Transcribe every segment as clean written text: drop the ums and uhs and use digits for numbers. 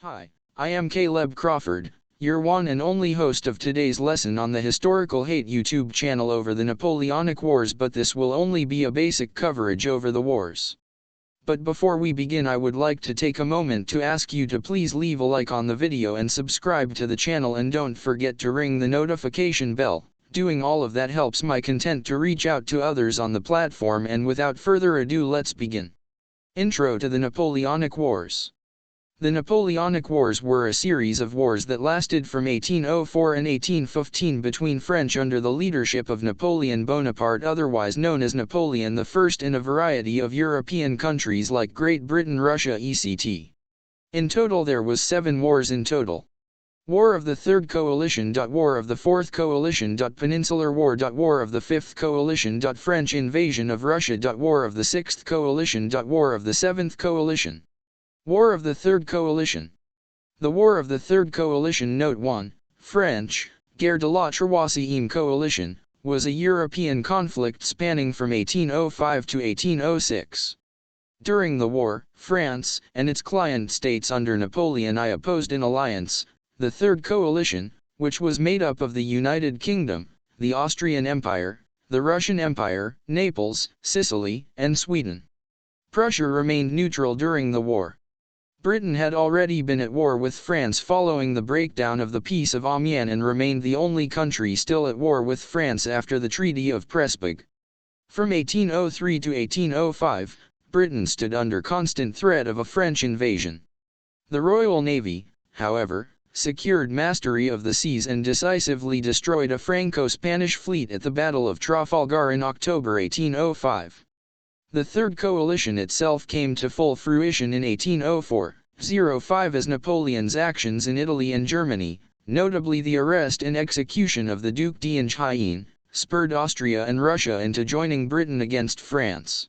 Hi, I am Caleb Crawford, your one and only host of today's lesson on the Historical Hate YouTube channel over the Napoleonic Wars, but this will only be a basic coverage over the wars. But before we begin, I would like to take a moment to ask you to please leave a like on the video and subscribe to the channel, and don't forget to ring the notification bell. Doing all of that helps my content to reach out to others on the platform, and without further ado, let's begin. Intro to the Napoleonic Wars. The Napoleonic Wars were a series of wars that lasted from 1804 and 1815 between French under the leadership of Napoleon Bonaparte, otherwise known as Napoleon I, in a variety of European countries like Great Britain, Russia, etc. In total there was 7 wars in total. War of the Third Coalition. War of the Fourth Coalition. Peninsular War. War of the Fifth Coalition. French invasion of Russia. War of the Sixth Coalition. War of the Seventh Coalition. War of the Third Coalition. The War of the Third Coalition. Note 1. French, Guerre de la Troisième Coalition, was a European conflict spanning from 1805 to 1806. During the war, France and its client states under Napoleon I opposed an alliance, the Third Coalition, which was made up of the United Kingdom, the Austrian Empire, the Russian Empire, Naples, Sicily, and Sweden. Prussia remained neutral during the war. Britain had already been at war with France following the breakdown of the Peace of Amiens, and remained the only country still at war with France after the Treaty of Presburg. From 1803 to 1805, Britain stood under constant threat of a French invasion. The Royal Navy, however, secured mastery of the seas and decisively destroyed a Franco-Spanish fleet at the Battle of Trafalgar in October 1805. The Third Coalition itself came to full fruition in 1804-05 as Napoleon's actions in Italy and Germany, notably the arrest and execution of the Duc d'Enghien, spurred Austria and Russia into joining Britain against France.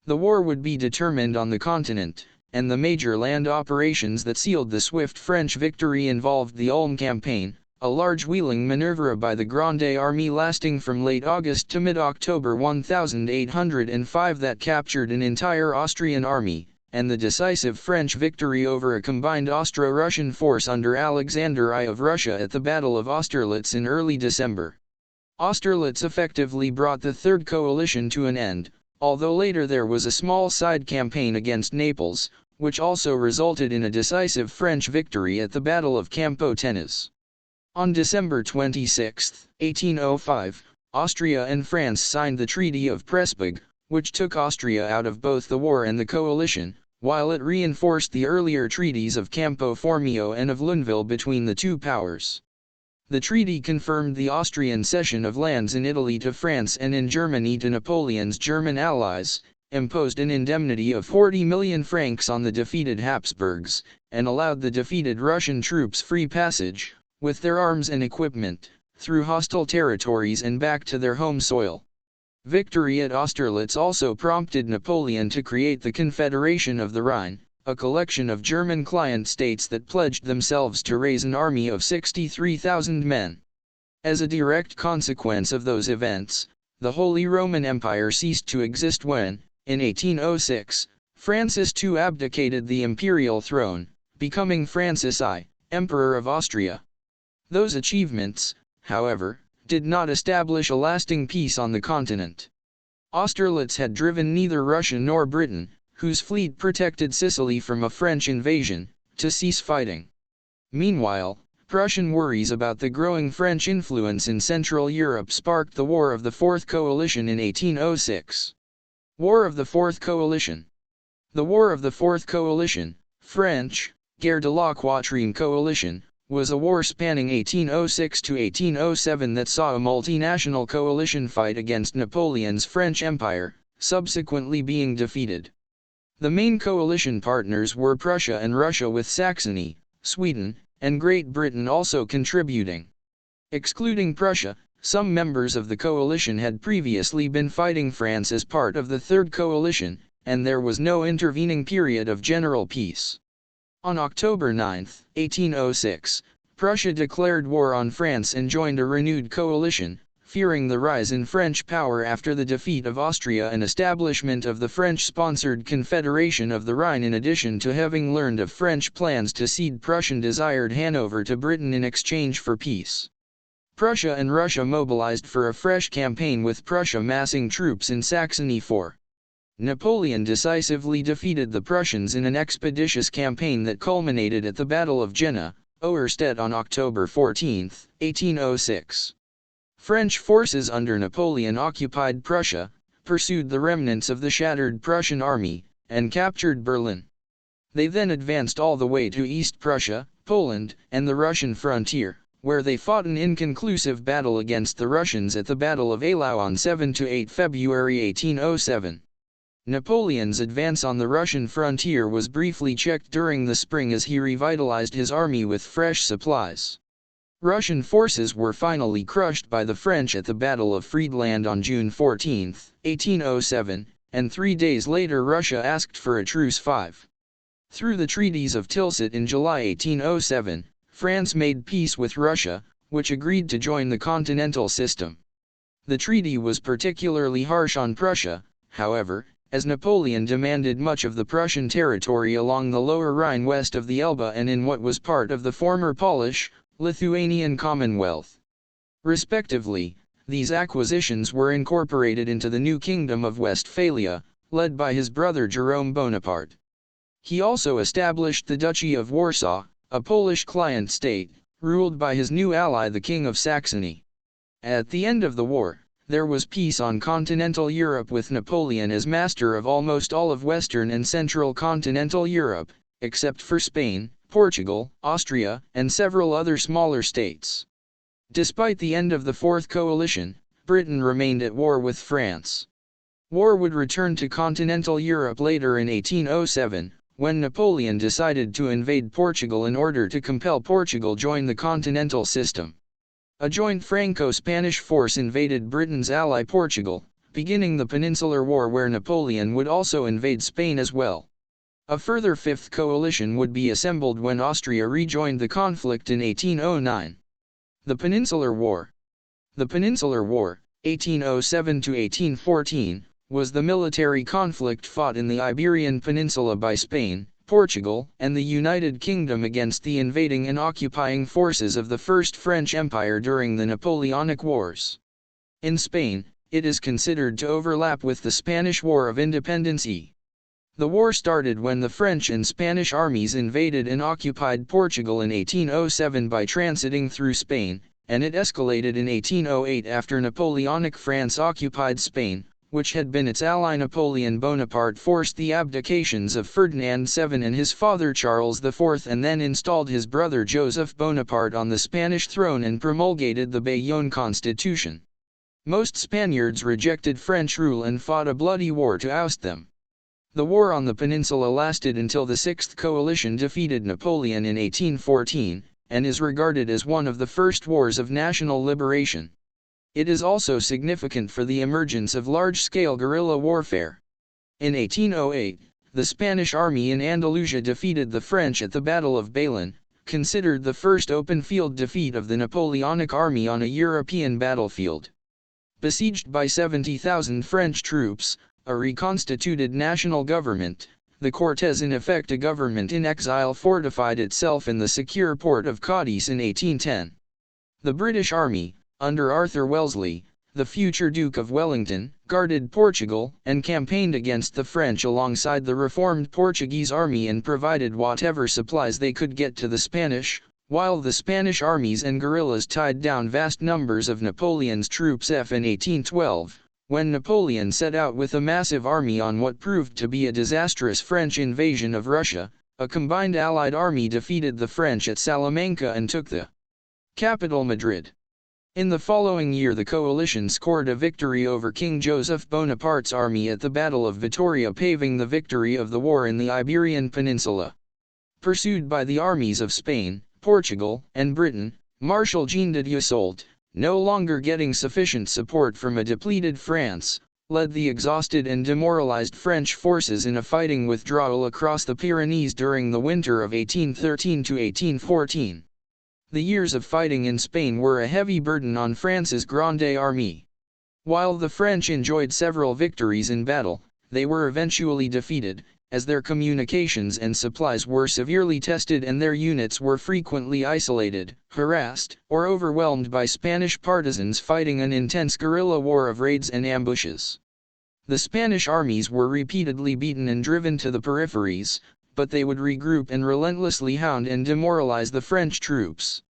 The war would be determined on the continent, and the major land operations that sealed the swift French victory involved the Ulm Campaign, a large wheeling maneuver by the Grande Armée lasting from late August to mid-October 1805 that captured an entire Austrian army, and the decisive French victory over a combined Austro-Russian force under Alexander I of Russia at the Battle of Austerlitz in early December. Austerlitz effectively brought the Third Coalition to an end, although later there was a small side campaign against Naples, which also resulted in a decisive French victory at the Battle of Campo Tennis. On December 26, 1805, Austria and France signed the Treaty of Presburg, which took Austria out of both the war and the coalition, while it reinforced the earlier treaties of Campo Formio and of Lunéville between the two powers. The treaty confirmed the Austrian cession of lands in Italy to France and in Germany to Napoleon's German allies, imposed an indemnity of 40 million francs on the defeated Habsburgs, and allowed the defeated Russian troops free passage, with their arms and equipment, through hostile territories and back to their home soil. Victory at Austerlitz also prompted Napoleon to create the Confederation of the Rhine, a collection of German client states that pledged themselves to raise an army of 63,000 men. As a direct consequence of those events, the Holy Roman Empire ceased to exist when, in 1806, Francis II abdicated the imperial throne, becoming Francis I, Emperor of Austria. Those achievements, however, did not establish a lasting peace on the continent. Austerlitz had driven neither Russia nor Britain, whose fleet protected Sicily from a French invasion, to cease fighting. Meanwhile, Prussian worries about the growing French influence in Central Europe sparked the War of the Fourth Coalition in 1806. War of the Fourth Coalition. The War of the Fourth Coalition, French, Guerre de la Quatrième Coalition, was a war spanning 1806 to 1807 that saw a multinational coalition fight against Napoleon's French Empire, subsequently being defeated. The main coalition partners were Prussia and Russia, with Saxony, Sweden, and Great Britain also contributing. Excluding Prussia, some members of the coalition had previously been fighting France as part of the Third Coalition, and there was no intervening period of general peace. On October 9, 1806, Prussia declared war on France and joined a renewed coalition, fearing the rise in French power after the defeat of Austria and establishment of the French-sponsored Confederation of the Rhine, in addition to having learned of French plans to cede Prussian-desired Hanover to Britain in exchange for peace. Prussia and Russia mobilized for a fresh campaign, with Prussia massing troops in Saxony for. Napoleon decisively defeated the Prussians in an expeditious campaign that culminated at the Battle of Jena, Auerstedt, on October 14, 1806. French forces under Napoleon occupied Prussia, pursued the remnants of the shattered Prussian army, and captured Berlin. They then advanced all the way to East Prussia, Poland, and the Russian frontier, where they fought an inconclusive battle against the Russians at the Battle of Eylau on 7–8 February 1807. Napoleon's advance on the Russian frontier was briefly checked during the spring as he revitalized his army with fresh supplies. Russian forces were finally crushed by the French at the Battle of Friedland on June 14, 1807, and 3 days later Russia asked for a truce. Through the treaties of Tilsit in July 1807, France made peace with Russia, which agreed to join the continental system. The treaty was particularly harsh on Prussia, however, as Napoleon demanded much of the Prussian territory along the lower Rhine west of the Elbe and in what was part of the former Polish, Lithuanian Commonwealth. Respectively, these acquisitions were incorporated into the new Kingdom of Westphalia, led by his brother Jerome Bonaparte. He also established the Duchy of Warsaw, a Polish client state, ruled by his new ally the King of Saxony. At the end of the war, there was peace on continental Europe, with Napoleon as master of almost all of Western and Central continental Europe, except for Spain, Portugal, Austria, and several other smaller states. Despite the end of the Fourth Coalition, Britain remained at war with France. War would return to continental Europe later in 1807, when Napoleon decided to invade Portugal in order to compel Portugal join the continental system. A joint Franco-Spanish force invaded Britain's ally Portugal, beginning the Peninsular War, where Napoleon would also invade Spain as well. A further Fifth Coalition would be assembled when Austria rejoined the conflict in 1809. The Peninsular War. The Peninsular War, 1807–1814, was the military conflict fought in the Iberian Peninsula by Spain, Portugal, and the United Kingdom against the invading and occupying forces of the First French Empire during the Napoleonic Wars. In Spain, it is considered to overlap with the Spanish War of Independence. The war started when the French and Spanish armies invaded and occupied Portugal in 1807 by transiting through Spain, and it escalated in 1808 after Napoleonic France occupied Spain, which had been its ally. Napoleon Bonaparte forced the abdications of Ferdinand VII and his father Charles IV, and then installed his brother Joseph Bonaparte on the Spanish throne and promulgated the Bayonne Constitution. Most Spaniards rejected French rule and fought a bloody war to oust them. The war on the peninsula lasted until the Sixth Coalition defeated Napoleon in 1814, and is regarded as one of the first wars of national liberation. It is also significant for the emergence of large-scale guerrilla warfare. In 1808, the Spanish army in Andalusia defeated the French at the Battle of Bailén, considered the first open-field defeat of the Napoleonic army on a European battlefield. Besieged by 70,000 French troops, a reconstituted national government, the Cortes, in effect a government in exile, fortified itself in the secure port of Cadiz in 1810. The British army, under Arthur Wellesley, the future Duke of Wellington, guarded Portugal and campaigned against the French alongside the reformed Portuguese army and provided whatever supplies they could get to the Spanish, while the Spanish armies and guerrillas tied down vast numbers of Napoleon's troops. In 1812, when Napoleon set out with a massive army on what proved to be a disastrous French invasion of Russia, a combined Allied army defeated the French at Salamanca and took the capital, Madrid. In the following year, the coalition scored a victory over King Joseph Bonaparte's army at the Battle of Vitoria, paving the victory of the war in the Iberian Peninsula. Pursued by the armies of Spain, Portugal, and Britain, Marshal Jean de Dieusoult, no longer getting sufficient support from a depleted France, led the exhausted and demoralized French forces in a fighting withdrawal across the Pyrenees during the winter of 1813–1814. The years of fighting in Spain were a heavy burden on France's Grande Armée. While the French enjoyed several victories in battle, they were eventually defeated, as their communications and supplies were severely tested and their units were frequently isolated, harassed, or overwhelmed by Spanish partisans fighting an intense guerrilla war of raids and ambushes. The Spanish armies were repeatedly beaten and driven to the peripheries, but they would regroup and relentlessly hound and demoralize the French troops.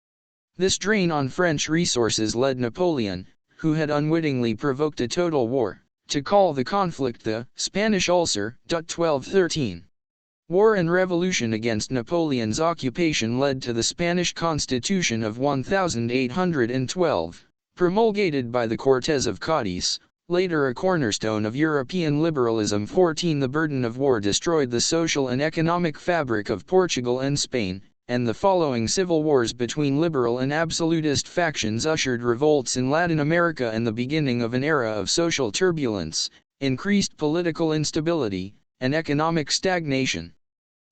This drain on French resources led Napoleon, who had unwittingly provoked a total war, to call the conflict the Spanish Ulcer. 1213. War and revolution against Napoleon's occupation led to the Spanish Constitution of 1812, promulgated by the Cortes of Cádiz, later a cornerstone of European liberalism. 14. The burden of war destroyed the social and economic fabric of Portugal and Spain, and the following civil wars between liberal and absolutist factions ushered revolts in Latin America and the beginning of an era of social turbulence, increased political instability, and economic stagnation.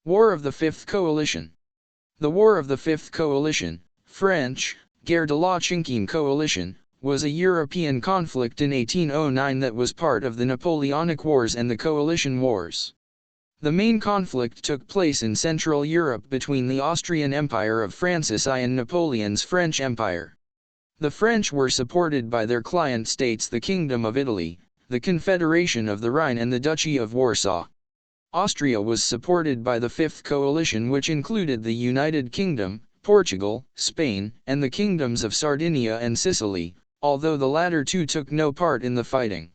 War of the Fifth Coalition. The War of the Fifth Coalition, French, Guerre de la Cinquième Coalition, was a European conflict in 1809 that was part of the Napoleonic Wars and the Coalition Wars. The main conflict took place in Central Europe between the Austrian Empire of Francis I and Napoleon's French Empire. The French were supported by their client states, the Kingdom of Italy, the Confederation of the Rhine and the Duchy of Warsaw. Austria was supported by the Fifth Coalition, which included the United Kingdom, Portugal, Spain, and the kingdoms of Sardinia and Sicily, although the latter two took no part in the fighting.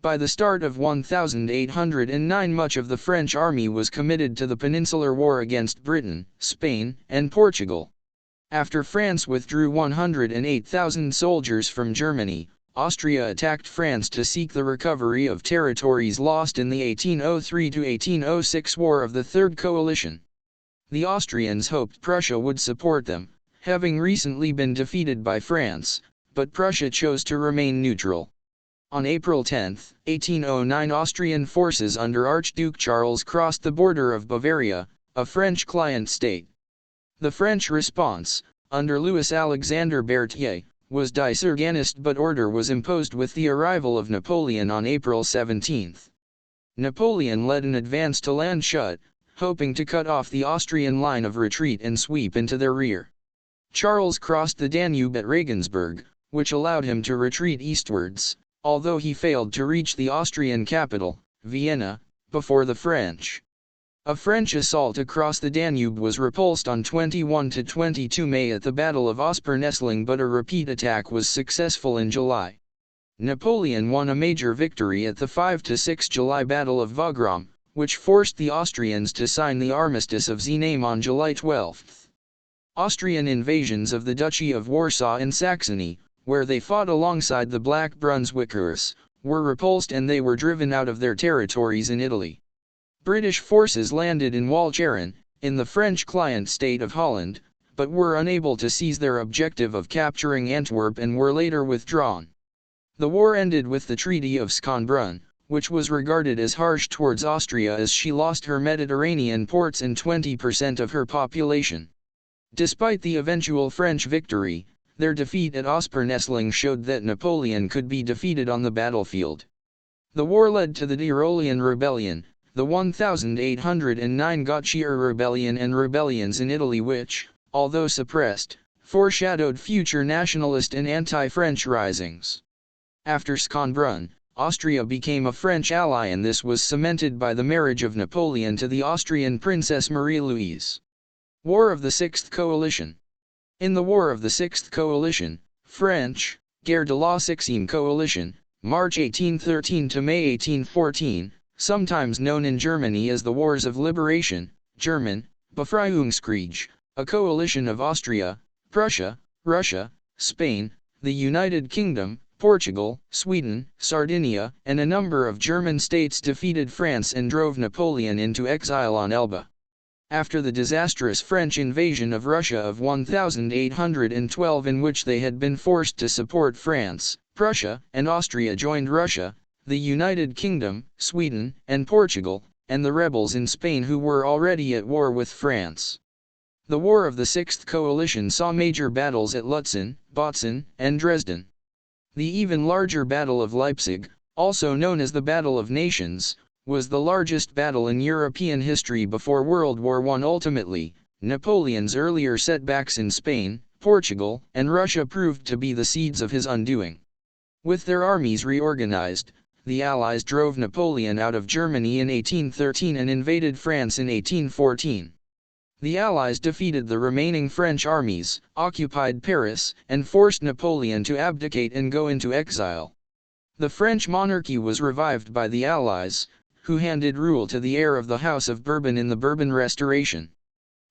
By the start of 1809, much of the French army was committed to the Peninsular War against Britain, Spain, and Portugal. After France withdrew 108,000 soldiers from Germany, Austria attacked France to seek the recovery of territories lost in the 1803–1806 War of the Third Coalition. The Austrians hoped Prussia would support them, having recently been defeated by France, but Prussia chose to remain neutral. On April 10, 1809, Austrian forces under Archduke Charles crossed the border of Bavaria, a French client state. The French response, under Louis-Alexandre Berthier, was disorganized, but order was imposed with the arrival of Napoleon on April 17. Napoleon led an advance to Landshut, hoping to cut off the Austrian line of retreat and sweep into their rear. Charles crossed the Danube at Regensburg, which allowed him to retreat eastwards, although he failed to reach the Austrian capital, Vienna, before the French. A French assault across the Danube was repulsed on 21–22 May at the Battle of Ospernessling, but a repeat attack was successful in July. Napoleon won a major victory at the 5–6 July Battle of Wagram, which forced the Austrians to sign the Armistice of Znaim on July 12. Austrian invasions of the Duchy of Warsaw and Saxony, where they fought alongside the Black Brunswickers, were repulsed and they were driven out of their territories in Italy. British forces landed in Walcheren, in the French client state of Holland, but were unable to seize their objective of capturing Antwerp and were later withdrawn. The war ended with the Treaty of Schönbrunn, which was regarded as harsh towards Austria as she lost her Mediterranean ports and 20% of her population. Despite the eventual French victory, their defeat at Ospernessling showed that Napoleon could be defeated on the battlefield. The war led to the Tyrolean Rebellion, the 1809 Gotchier Rebellion, and rebellions in Italy which, although suppressed, foreshadowed future nationalist and anti-French risings. After Schönbrunn, Austria became a French ally, and this was cemented by the marriage of Napoleon to the Austrian Princess Marie-Louise. War of the Sixth Coalition. In the War of the Sixth Coalition, French, Guerre de la Cinquième Coalition, March 1813 to May 1814, sometimes known in Germany as the Wars of Liberation, German, Befreiungskrieg, a coalition of Austria, Prussia, Russia, Spain, the United Kingdom, Portugal, Sweden, Sardinia, and a number of German states defeated France and drove Napoleon into exile on Elba. After the disastrous French invasion of Russia of 1812, in which they had been forced to support France, Prussia and Austria joined Russia, the United Kingdom, Sweden, and Portugal, and the rebels in Spain who were already at war with France. The War of the Sixth Coalition saw major battles at Lutzen, Bautzen, and Dresden. The even larger Battle of Leipzig, also known as the Battle of Nations, was the largest battle in European history before World War I. Ultimately, Napoleon's earlier setbacks in Spain, Portugal, and Russia proved to be the seeds of his undoing. With their armies reorganized, the Allies drove Napoleon out of Germany in 1813 and invaded France in 1814. The Allies defeated the remaining French armies, occupied Paris, and forced Napoleon to abdicate and go into exile. The French monarchy was revived by the Allies, who handed rule to the heir of the House of Bourbon in the Bourbon Restoration.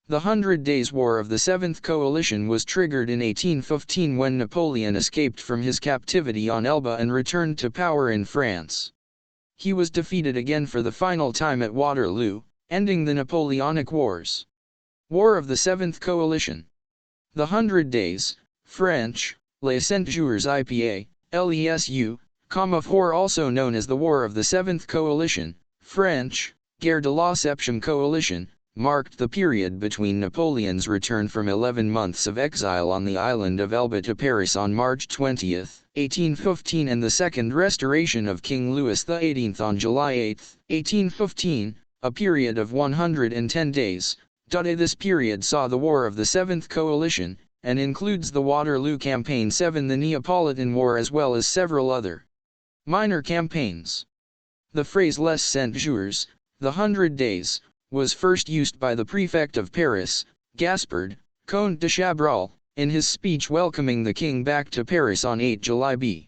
The 100 Days' War of the Seventh Coalition was triggered in 1815 when Napoleon escaped from his captivity on Elba and returned to power in France. He was defeated again for the final time at Waterloo, ending the Napoleonic Wars. War of the Seventh Coalition. The 100 Days, French, Les Cent Jours IPA, LESU, War, also known as the War of the Seventh Coalition, French, Guerre de la Septième Coalition, marked the period between Napoleon's return from 11 months of exile on the island of Elba to Paris on March 20, 1815 and the Second Restoration of King Louis XVIII on July 8, 1815, a period of 110 days. This period saw the War of the Seventh Coalition, and includes the Waterloo Campaign 7, the Neapolitan War, as well as several other minor campaigns. The phrase Les Cent Jours, the 100 Days, was first used by the prefect of Paris, Gaspard, Comte de Chabrol, in his speech welcoming the king back to Paris on 8 July b.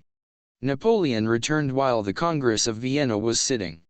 Napoleon returned while the Congress of Vienna was sitting.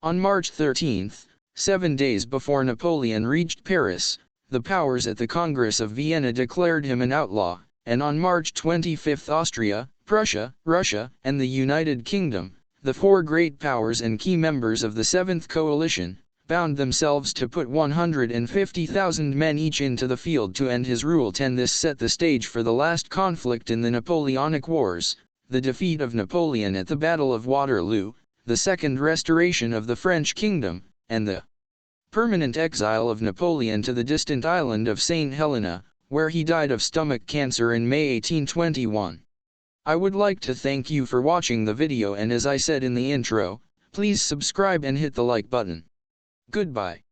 On March 13, 7 days before Napoleon reached Paris, the powers at the Congress of Vienna declared him an outlaw, and on March 25 Austria, Prussia, Russia, and the United Kingdom, the four great powers and key members of the Seventh Coalition, bound themselves to put 150,000 men each into the field to end his rule. This set the stage for the last conflict in the Napoleonic Wars, the defeat of Napoleon at the Battle of Waterloo, the Second Restoration of the French Kingdom, and the permanent exile of Napoleon to the distant island of St. Helena, where he died of stomach cancer in May 1821. I would like to thank you for watching the video, and as I said in the intro, please subscribe and hit the like button. Goodbye.